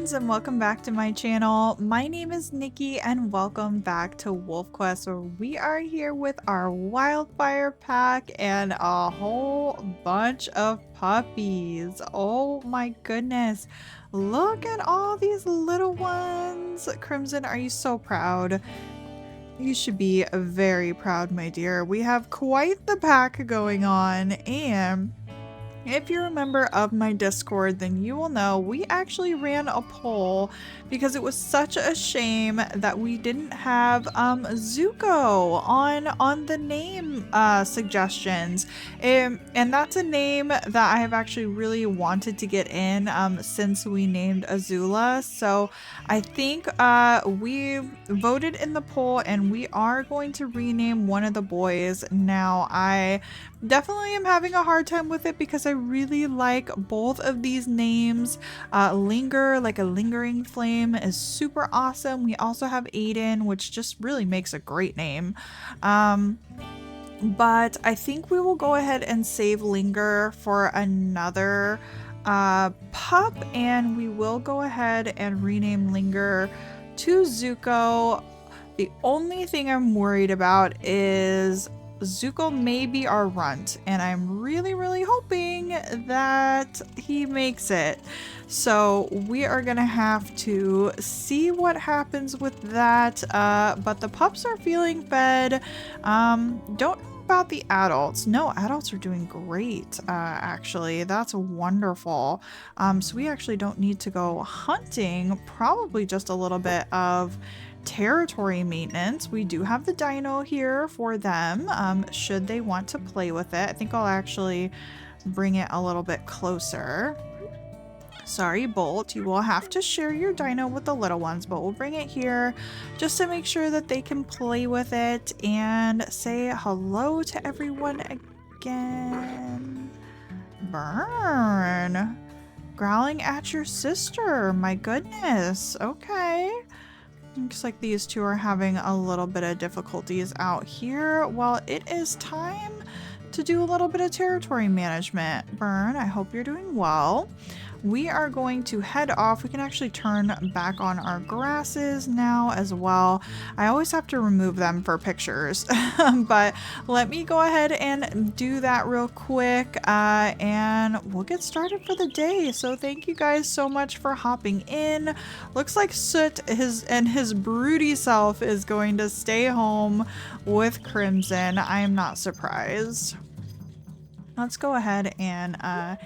friends, and welcome back to my channel. My name is Nikki and welcome back to Wolf Quest, where we are here with our Wildfire pack and a whole bunch of puppies. Oh my goodness, look at all these little ones. Crimson, are you so proud? You should be very proud, my dear. We have quite the pack going on, and if you're a member of my Discord, then you will know we actually ran a poll because it was such a shame that we didn't have Zuko on the name suggestions. And that's a name that I have actually really wanted to get in since we named Azula. So I think we voted in the poll and we are going to rename one of the boys. Now, I definitely am having a hard time with it because I really like both of these names. Linger, like a lingering flame, is super awesome. We also have Aiden, which just really makes a great name. But I think we will go ahead and save Linger for another pup, and we will go ahead and rename Linger to Zuko. The only thing I'm worried about is Zuko may be our runt, and I'm really hoping that he makes it. So we are gonna have to see what happens with that, but the pups are feeling fed. Don't know about the adults. No, adults are doing great, actually. That's wonderful. So we actually don't need to go hunting, probably just a little bit of territory maintenance. We do have the dino here for them, should they want to play with it. I think I'll actually bring it a little bit closer. Sorry, Bolt, you will have to share your dino with the little ones, but we'll bring it here just to make sure that they can play with it and say hello to everyone again. Burn. Growling at your sister. My goodness. Okay. Looks like these two are having a little bit of difficulties out here. Well, it is time to do a little bit of territory management. Burn, I hope you're doing well. We are going to head off. We can actually turn back on our grasses now as well. I always have to remove them for pictures, but let me go ahead and do that real quick, and we'll get started for the day. So thank you guys so much for hopping in. Looks like Soot and his broody self is going to stay home with Crimson. I am not surprised. Let's go ahead and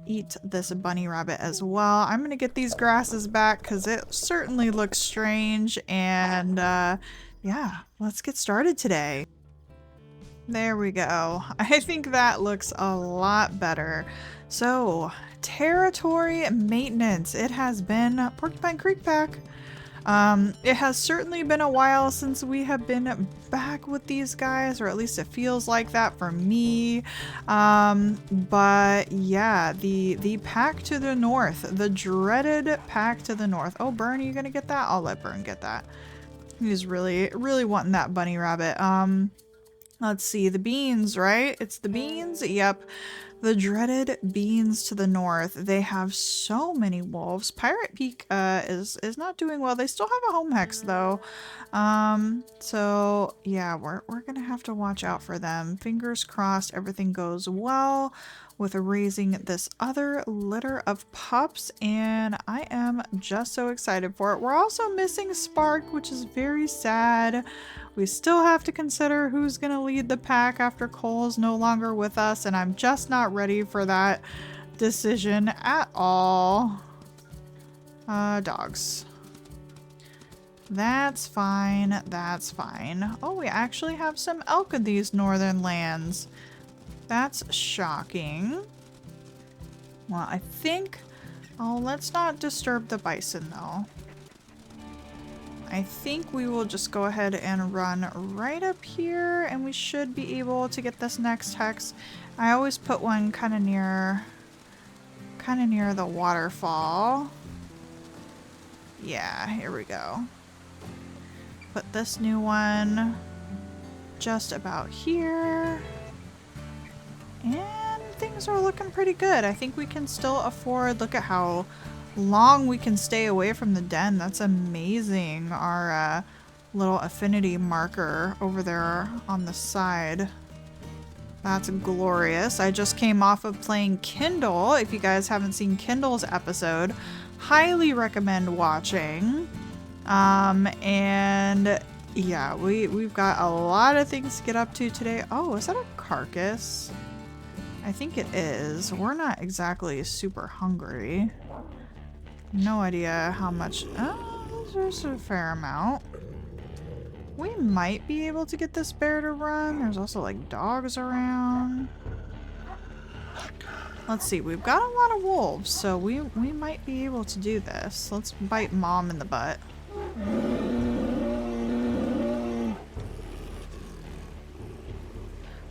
eat this bunny rabbit as well. I'm gonna get these grasses back because it certainly looks strange, and yeah, let's get started today. There we go. I think that looks a lot better. So, territory maintenance. It has been Porcupine Creek Pack. It has certainly been a while since we have been back with these guys, or at least it feels like that for me. But yeah, the pack to the north, the dreaded pack to the north. Oh, Burn, are you gonna get that? I'll let Burn get that. He's really wanting that bunny rabbit. Let's see, the beans, right? It's the beans. Yep. The dreaded beans to the north. They have so many wolves. Pirate Peak is not doing well. They still have a home hex though. So yeah, we're gonna have to watch out for them. Fingers crossed everything goes well with raising this other litter of pups, and I am just so excited for it. We're also missing Spark, which is very sad. We still have to consider who's going to lead the pack after Cole is no longer with us, and I'm just not ready for that decision at all. Dogs. That's fine. That's fine. Oh, we actually have some elk in these northern lands. That's shocking. Well, I think... Oh, let's not disturb the bison, though. I think we will just go ahead and run right up here, and we should be able to get this next hex. I always put one kind of near the waterfall. Yeah, here we go. Put this new one just about here. And things are looking pretty good. I think we can still afford, look at how long we can stay away from the den. That's amazing. Our little affinity marker over there on the side. That's glorious. I just came off of playing Kindle. If you guys haven't seen Kindle's episode, highly recommend watching. And yeah, we've got a lot of things to get up to today. Oh, is that a carcass? I think it is. We're not exactly super hungry. No idea how much. Oh, there's a fair amount. We might be able to get this bear to run. There's also like dogs around. Let's see. We've got a lot of wolves, so we might be able to do this. Let's bite Mom in the butt.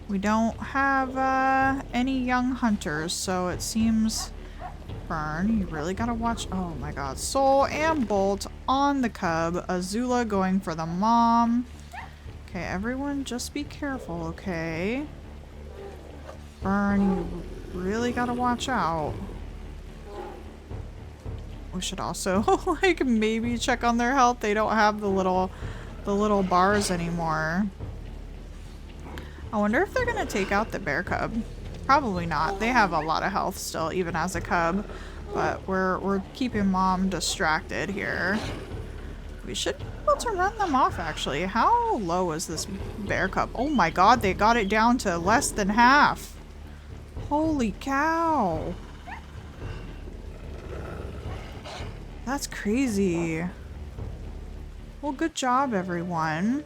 We don't have any young hunters, so it seems... Burn, you really gotta watch. Oh my god. Soul and Bolt on the cub. Azula going for the mom. Okay, everyone just be careful, okay? Burn, you really gotta watch out. We should also like maybe check on their health. They don't have the little bars anymore. I wonder if they're gonna take out the bear cub. Probably not. They have a lot of health still, even as a cub. But we're keeping Mom distracted here. We should be able to run them off, actually. How low is this bear cub? Oh my god, they got it down to less than half. Holy cow. That's crazy. Well, good job, everyone.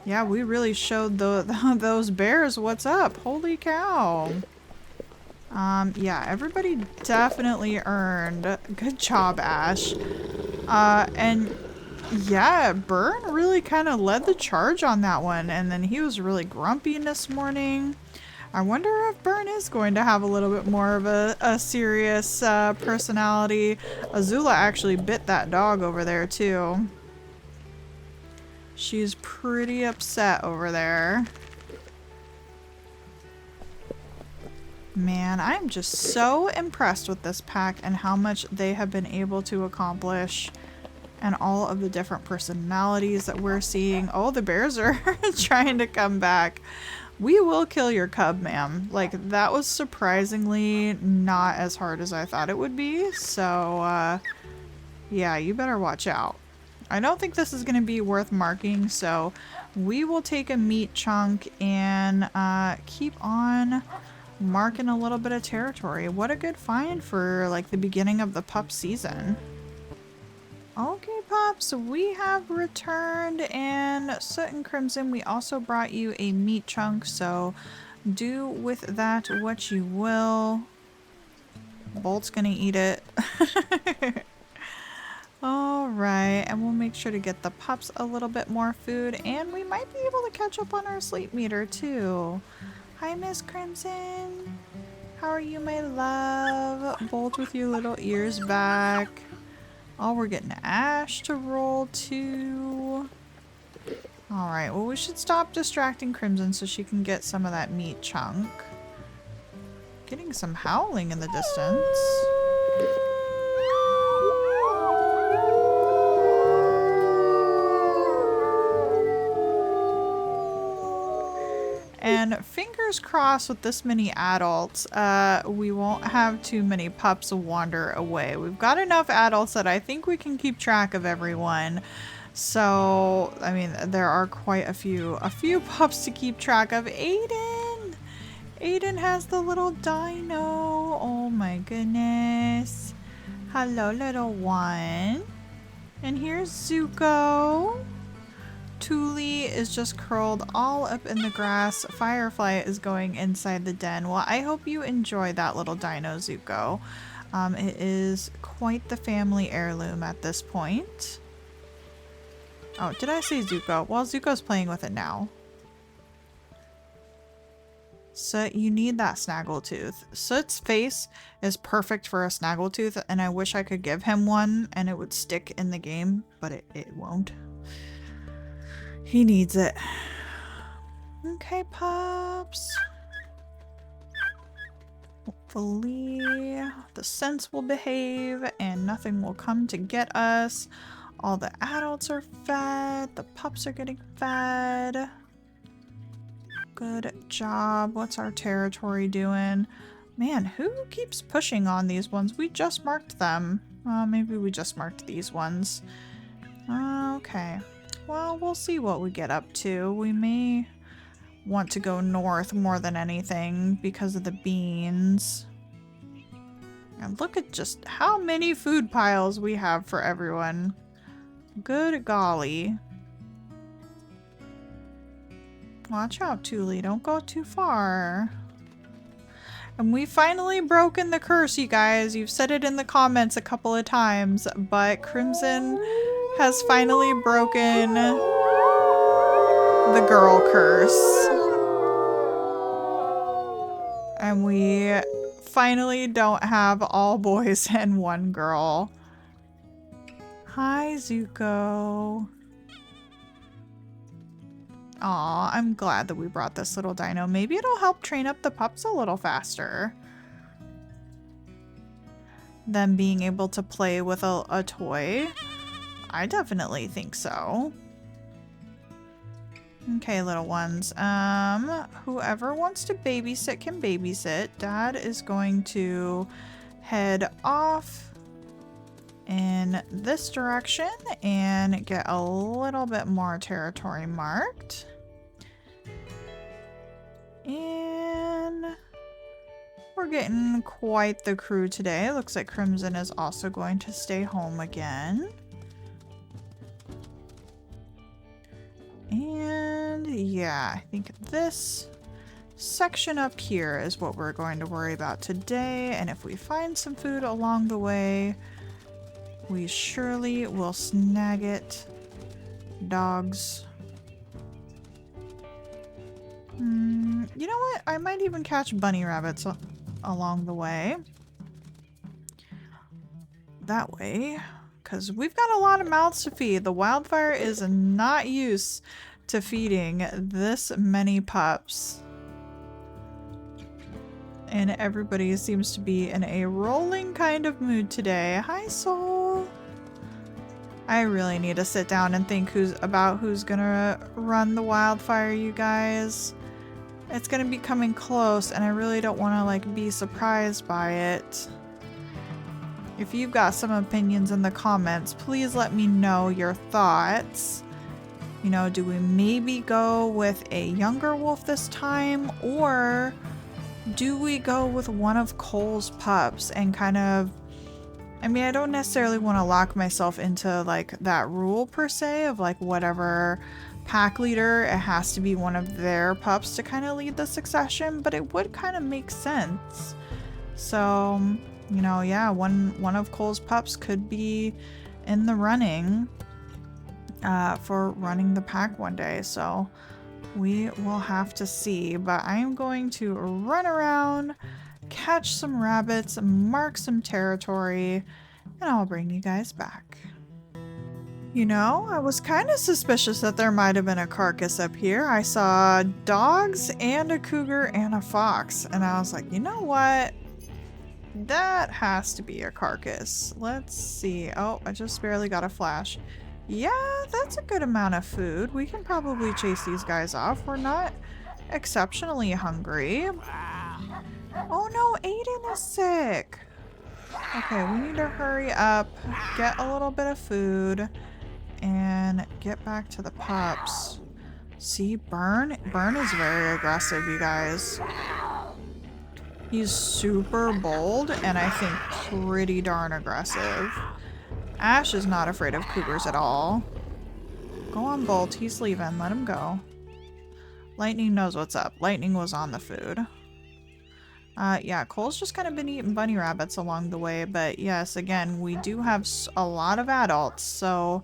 Yeah, we really showed those bears what's up. Holy cow. Yeah, everybody definitely earned. Good job, Ash. And yeah, Burn really kind of led the charge on that one. And then he was really grumpy this morning. I wonder if Burn is going to have a little bit more of a serious personality. Azula actually bit that dog over there too. She's pretty upset over there. Man, I'm just so impressed with this pack and how much they have been able to accomplish and all of the different personalities that we're seeing. Oh, the bears are trying to come back. We will kill your cub, ma'am. Like, that was surprisingly not as hard as I thought it would be. So, yeah, you better watch out. I don't think this is going to be worth marking, so we will take a meat chunk and keep on marking a little bit of territory. What a good find for like the beginning of the pup season. Okay, pups, we have returned, and Soot and Crimson, we also brought you a meat chunk, so do with that what you will. Bolt's gonna eat it. Alright, and we'll make sure to get the pups a little bit more food, and we might be able to catch up on our sleep meter too. Hi, Miss Crimson. How are you, my love? Bolt with your little ears back. Oh, we're getting Ash to roll too. Alright, well, we should stop distracting Crimson so she can get some of that meat chunk. Getting some howling in the distance. And fingers crossed with this many adults, we won't have too many pups wander away. We've got enough adults that I think we can keep track of everyone. So, I mean, there are quite a few pups to keep track of. Aiden! Aiden has the little dino. Oh my goodness. Hello, little one. And here's Zuko. Thule is just curled all up in the grass. Firefly is going inside the den. Well, I hope you enjoy that little dino, Zuko. It is quite the family heirloom at this point. Oh, did I say Zuko? Well, Zuko's playing with it now. So you need that snaggletooth. Soot's face is perfect for a snaggletooth, and I wish I could give him one and it would stick in the game, but it won't. He needs it. Okay, pups. Hopefully the scents will behave and nothing will come to get us. All the adults are fed. The pups are getting fed. Good job. What's our territory doing? Man, who keeps pushing on these ones? We just marked them. Maybe we just marked these ones. Okay. Well, we'll see what we get up to. We may want to go north more than anything because of the beans. And look at just how many food piles we have for everyone. Good golly. Watch out, Thule. Don't go too far. And we finally broken the curse, you guys. You've said it in the comments a couple of times, but Crimson has finally broken the girl curse. And we finally don't have all boys and one girl. Hi, Zuko. Aw, I'm glad that we brought this little dino. Maybe it'll help train up the pups a little faster. Them being able to play with a toy. I definitely think so. Okay, little ones. Whoever wants to babysit can babysit. Dad is going to head off in this direction and get a little bit more territory marked. And we're getting quite the crew today. Looks like Crimson is also going to stay home again. And yeah, I think this section up here is what we're going to worry about today. And if we find some food along the way, we surely will snag it. Dogs. You know what? I might even catch bunny rabbits along the way. That way, because we've got a lot of mouths to feed. The Wildfire is not used to feeding this many pups. And everybody seems to be in a rolling kind of mood today. Hi, Soul. I really need to sit down and think about who's gonna run the Wildfire, you guys. It's gonna be coming close, and I really don't want to like be surprised by it. If you've got some opinions in the comments, please let me know your thoughts. You know, do we maybe go with a younger wolf this time, or do we go with one of Cole's pups and kind of, I mean, I don't necessarily want to lock myself into like that rule per se of like whatever pack leader, it has to be one of their pups to kind of lead the succession, but it would kind of make sense. So, you know, yeah, one of Cole's pups could be in the running for running the pack one day. So we will have to see, but I am going to run around, catch some rabbits, mark some territory, and I'll bring you guys back. You know, I was kind of suspicious that there might have been a carcass up here. I saw dogs and a cougar and a fox, and I was like, you know what? That has to be a carcass. Let's see. Oh, I just barely got a flash. Yeah, that's a good amount of food. We can probably chase these guys off. We're not exceptionally hungry. Oh no, Aiden is sick. Okay, we need to hurry up, get a little bit of food, and get back to the pups. See, Burn is very aggressive, you guys. He's super bold and I think pretty darn aggressive. Ash is not afraid of cougars at all. Go on, Bolt. He's leaving. Let him go. Lightning knows what's up. Lightning was on the food. Yeah, Cole's just kind of been eating bunny rabbits along the way, but yes, again, we do have a lot of adults, so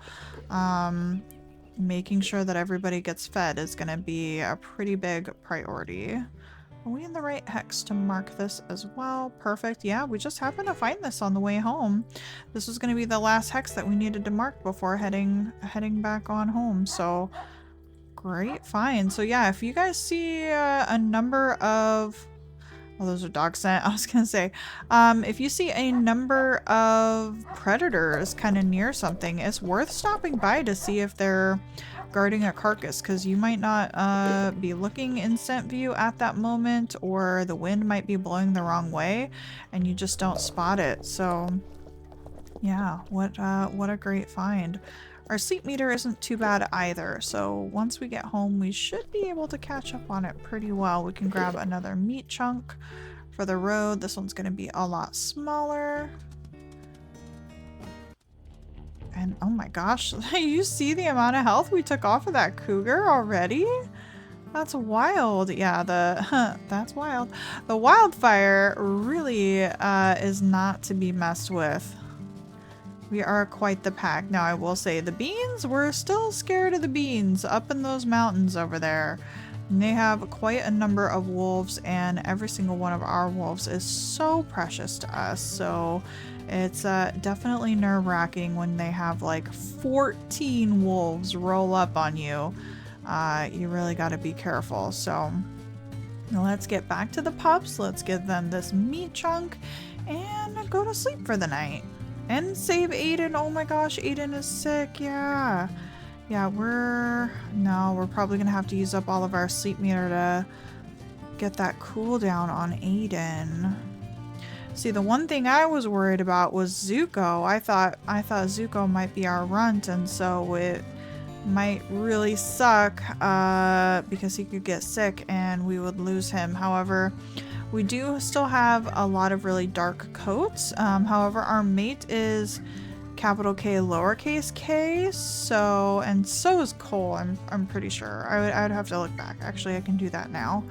making sure that everybody gets fed is going to be a pretty big priority. Are we in the right hex to mark this as well? Perfect. Yeah, we just happened to find this on the way home. This was going to be the last hex that we needed to mark before heading back on home, so great find. So yeah, if you guys see a number of Well, those are dog scent. I was gonna say, if you see a number of predators kind of near something, it's worth stopping by to see if they're guarding a carcass, because you might not be looking in scent view at that moment, or the wind might be blowing the wrong way and you just don't spot it. So yeah, what a great find. Our sleep meter isn't too bad either, so once we get home we should be able to catch up on it pretty well. We can grab another meat chunk for the road. This one's going to be a lot smaller. And oh my gosh, you see the amount of health we took off of that cougar already? That's wild. Yeah, that's wild. The wildfire really is not to be messed with. We are quite the pack. Now I will say the beans, we're still scared of the beans up in those mountains over there. And they have quite a number of wolves, and every single one of our wolves is so precious to us. So it's definitely nerve-wracking when they have like 14 wolves roll up on you. You really got to be careful. So let's get back to the pups. Let's give them this meat chunk and go to sleep for the night. And save Aiden. Oh my gosh, Aiden is sick. Yeah. Yeah, we're probably gonna have to use up all of our sleep meter to get that cooldown on Aiden. See, the one thing I was worried about was Zuko. I thought Zuko might be our runt, and so it might really suck because he could get sick and we would lose him. However, we do still have a lot of really dark coats. However, our mate is capital K lowercase k, so is Cole. I'm pretty sure. I would have to look back. Actually, I can do that now.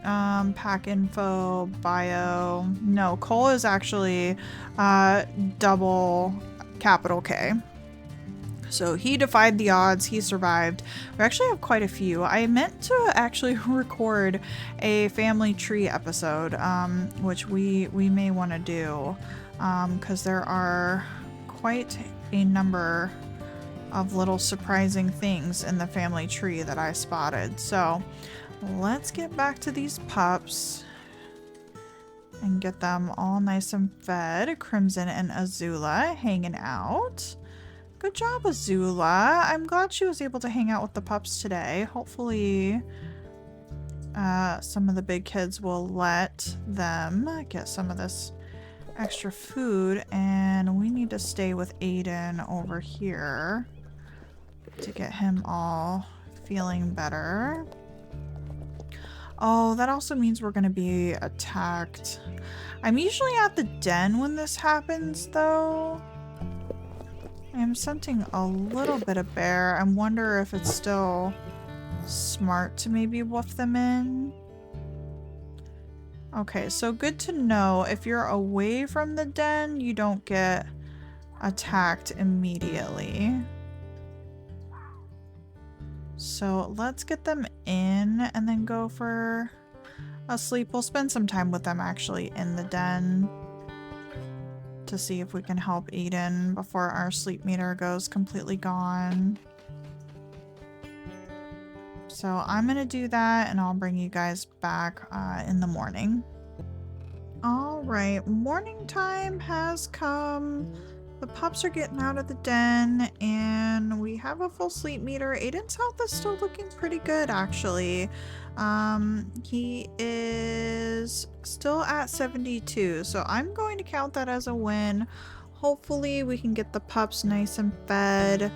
Pack info, bio. No, Cole is actually double capital K. So he defied the odds, he survived. We actually have quite a few. I meant to actually record a family tree episode, which we may want to do, because there are quite a number of little surprising things in the family tree that I spotted. So let's get back to these pups and get them all nice and fed. Crimson and Azula hanging out. Good job, Azula. I'm glad she was able to hang out with the pups today. Hopefully, some of the big kids will let them get some of this extra food. And we need to stay with Aiden over here to get him all feeling better. Oh, that also means we're going to be attacked. I'm usually at the den when this happens, though. I'm sensing a little bit of bear. I wonder if it's still smart to maybe woof them in. Okay, so good to know. If you're away from the den, you don't get attacked immediately. So let's get them in and then go for a sleep. We'll spend some time with them actually in the den to see if we can help Aiden before our sleep meter goes completely gone. So I'm gonna do that and I'll bring you guys back in the morning. All right, morning time has come. The pups are getting out of the den and we have a full sleep meter. Aiden's health is still looking pretty good actually. He is still at 72, so I'm going to count that as a win. Hopefully we can get the pups nice and fed.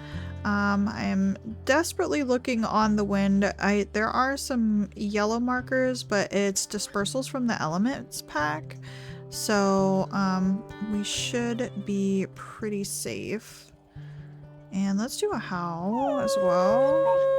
I am desperately looking on the wind. There are some yellow markers, but it's dispersals from the elements pack. So we should be pretty safe. And let's do a howl as well.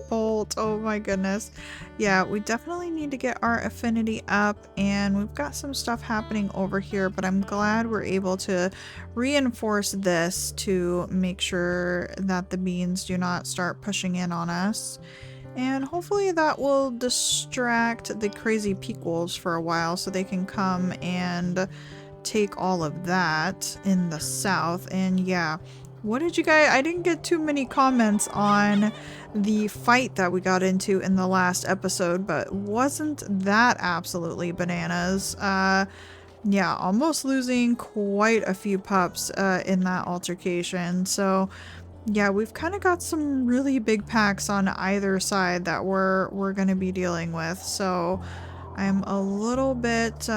Bolt, oh my goodness. Yeah, we definitely need to get our affinity up, and we've got some stuff happening over here, but I'm glad we're able to reinforce this to make sure that the beans do not start pushing in on us. And hopefully that will distract the crazy peak wolves for a while so they can come and take all of that in the south. And yeah, what did you guys, I didn't get too many comments on the fight that we got into in the last episode, but wasn't that absolutely bananas? Yeah, almost losing quite a few pups in that altercation. So yeah, we've kind of got some really big packs on either side that we're going to be dealing with. So I'm a little bit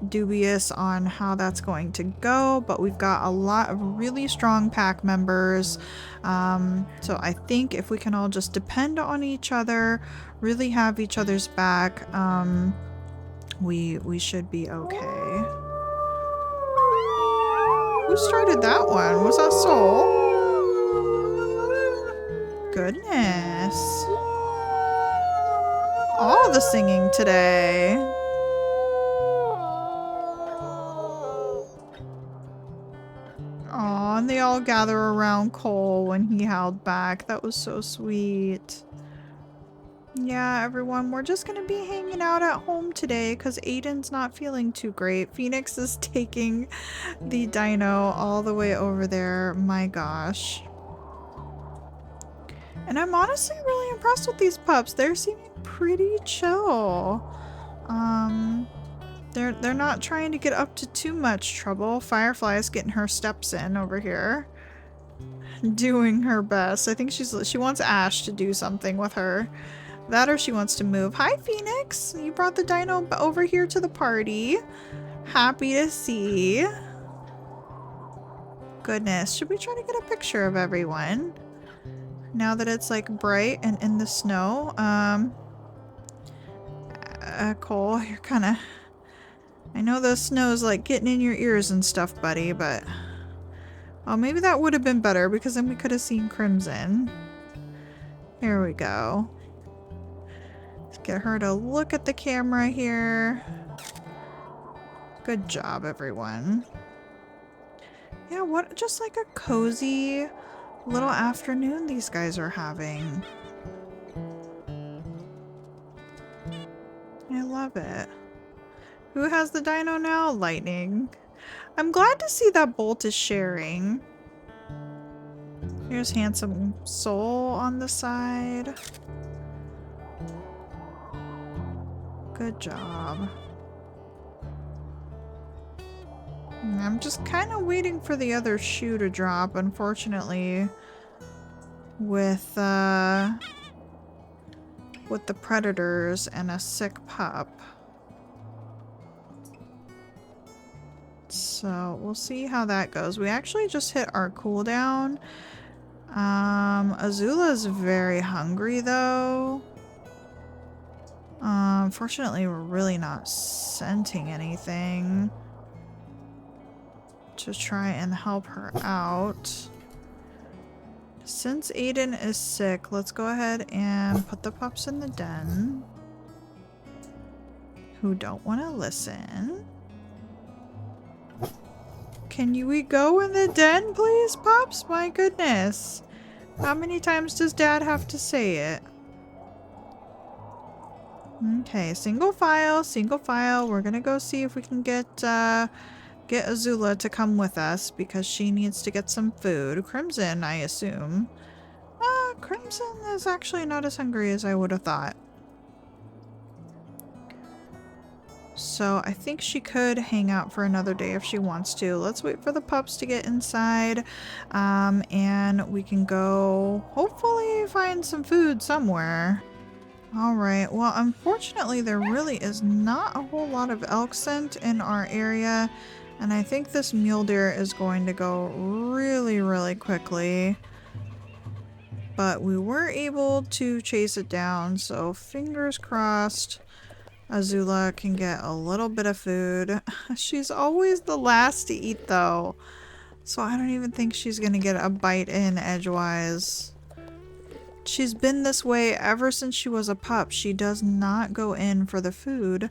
dubious on how that's going to go, but we've got a lot of really strong pack members. So I think if we can all just depend on each other, really have each other's back, we should be okay. Who started that one? Was that Soul? Goodness. All the singing today. Aw, and they all gather around Cole when he howled back. That was so sweet. Yeah, everyone, we're just gonna be hanging out at home today because Aiden's not feeling too great. Phoenix is taking the dino all the way over there. My gosh. And I'm honestly really impressed with these pups. They're seeming pretty chill. They're not trying to get up to too much trouble. Firefly's getting her steps in over here. Doing her best. I think she wants Ash to do something with her. That or she wants to move. Hi, Phoenix! You brought the dino over here to the party. Happy to see. Goodness, should we try to get a picture of everyone? Now that it's like bright and in the snow. Cole, you're kind of... I know the snow's like getting in your ears and stuff, buddy, but... Well, maybe that would have been better because then we could have seen Crimson. There we go. Let's get her to look at the camera here. Good job, everyone. Yeah, what just like a cozy little afternoon these guys are having. I love it. Who has the dino now? Lightning. I'm glad to see that Bolt is sharing. Here's Handsome Soul on the side. Good job. I'm just kind of waiting for the other shoe to drop, unfortunately, with the predators and a sick pup. So we'll see how that goes. We actually just hit our cooldown. Azula's very hungry though. Fortunately, we're really not scenting anything to try and help her out. Since Aiden is sick, let's go ahead and put the pups in the den. Who don't want to listen. Can we go in the den, please, pups? My goodness. How many times does Dad have to say it? Okay, single file, single file. We're gonna go see if we can get Azula to come with us because she needs to get some food. Crimson, I assume. Crimson is actually not as hungry as I would have thought. So I think she could hang out for another day if she wants to. Let's wait for the pups to get inside, and we can go hopefully find some food somewhere. Alright, well unfortunately there really is not a whole lot of elk scent in our area, and I think this mule deer is going to go really, really quickly. But we were able to chase it down, so fingers crossed Azula can get a little bit of food. She's always the last to eat though, so I don't even think she's gonna get a bite in edgewise. She's been this way ever since she was a pup. She does not go in for the food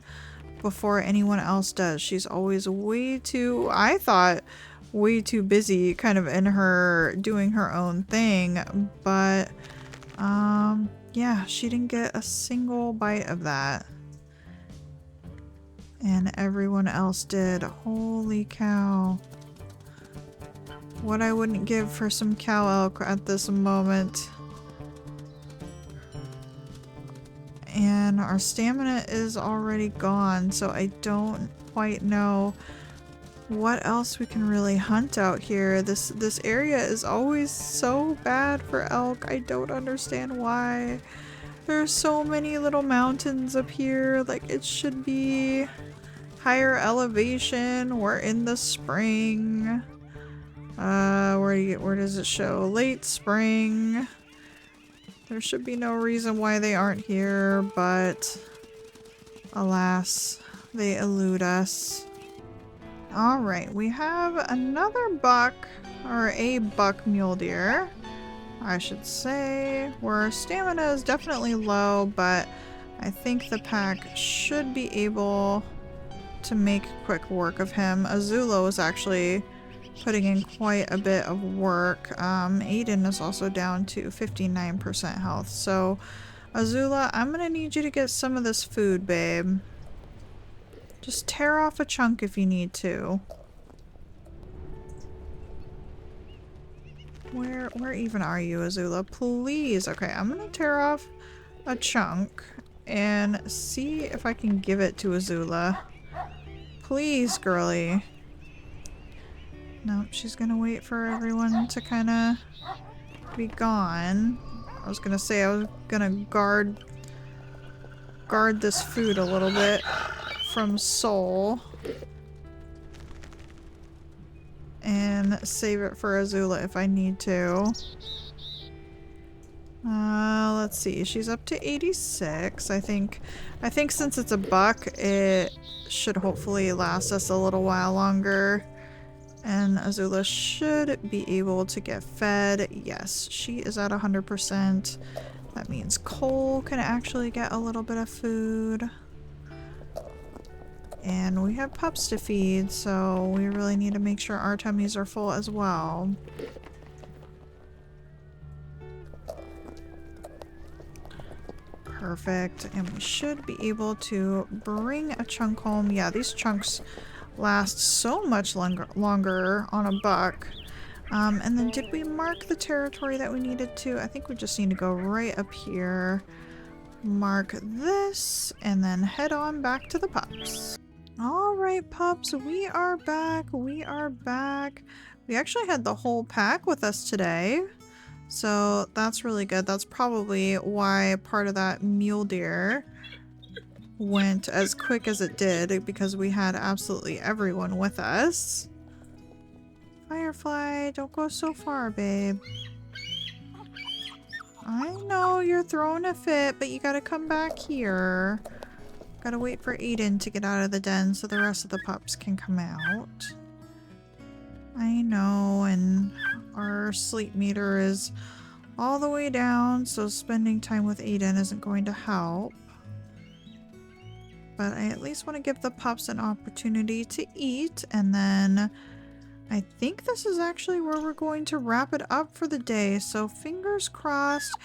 before anyone else does. She's always way too, I thought, way too busy kind of in her doing her own thing, but yeah, she didn't get a single bite of that. And everyone else did. Holy cow. What I wouldn't give for some cow elk at this moment. And our stamina is already gone, so I don't quite know what else we can really hunt out here. This area is always so bad for elk. I don't understand why. There's so many little mountains up here. Like, it should be higher elevation. We're in the spring. Where does it show? Late spring. There should be no reason why they aren't here, but alas, they elude us. Alright, we have another buck, or a buck mule deer, I should say, where stamina is definitely low, but I think the pack should be able to make quick work of him. Azula was actually putting in quite a bit of work. Aiden is also down to 59% health. So, Azula, I'm gonna need you to get some of this food, babe. Just tear off a chunk if you need to. Where even are you, Azula? Please. Okay, I'm gonna tear off a chunk and see if I can give it to Azula. Please, girly. Nope, she's gonna wait for everyone to kind of be gone. I was gonna say I was gonna guard this food a little bit from Soul and save it for Azula if I need to. Let's see. She's up to 86. I think since it's a buck, it should hopefully last us a little while longer. And Azula should be able to get fed. Yes, she is at 100%. That means Cole can actually get a little bit of food. And we have pups to feed, so we really need to make sure our tummies are full as well. Perfect. And we should be able to bring a chunk home. Yeah, these chunks last so much longer on a buck. And then did we mark the territory that we needed to? I think we just need to go right up here, mark this, and then head on back to the pups. Alright, pups, we are back. We are back. We actually had the whole pack with us today, so that's really good. That's probably why part of that mule deer went as quick as it did, because we had absolutely everyone with us. Firefly, don't go so far, babe. I know you're throwing a fit, but you gotta come back here. Gotta wait for Aiden to get out of the den so the rest of the pups can come out. I know, and our sleep meter is all the way down, so spending time with Aiden isn't going to help. But I at least want to give the pups an opportunity to eat, and then I think this is actually where we're going to wrap it up for the day. So fingers crossed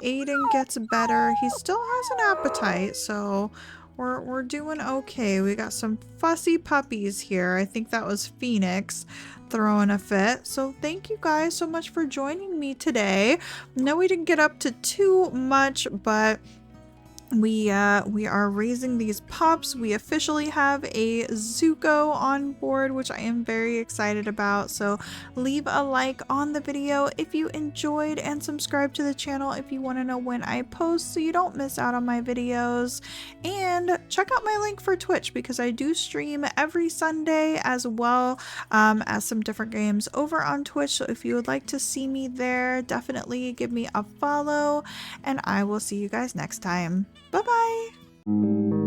Aiden gets better. He still has an appetite, so we're doing okay. We got some fussy puppies here. I think that was Phoenix throwing a fit. So thank you guys so much for joining me today. No, we didn't get up to too much, but we are raising these pups. We officially have a Zuko on board, which I am very excited about. So leave a like on the video if you enjoyed, and subscribe to the channel if you want to know when I post so you don't miss out on my videos. And check out my link for Twitch, because I do stream every Sunday as well as some different games over on Twitch. So if you would like to see me there, definitely give me a follow, and I will see you guys next time. Bye-bye!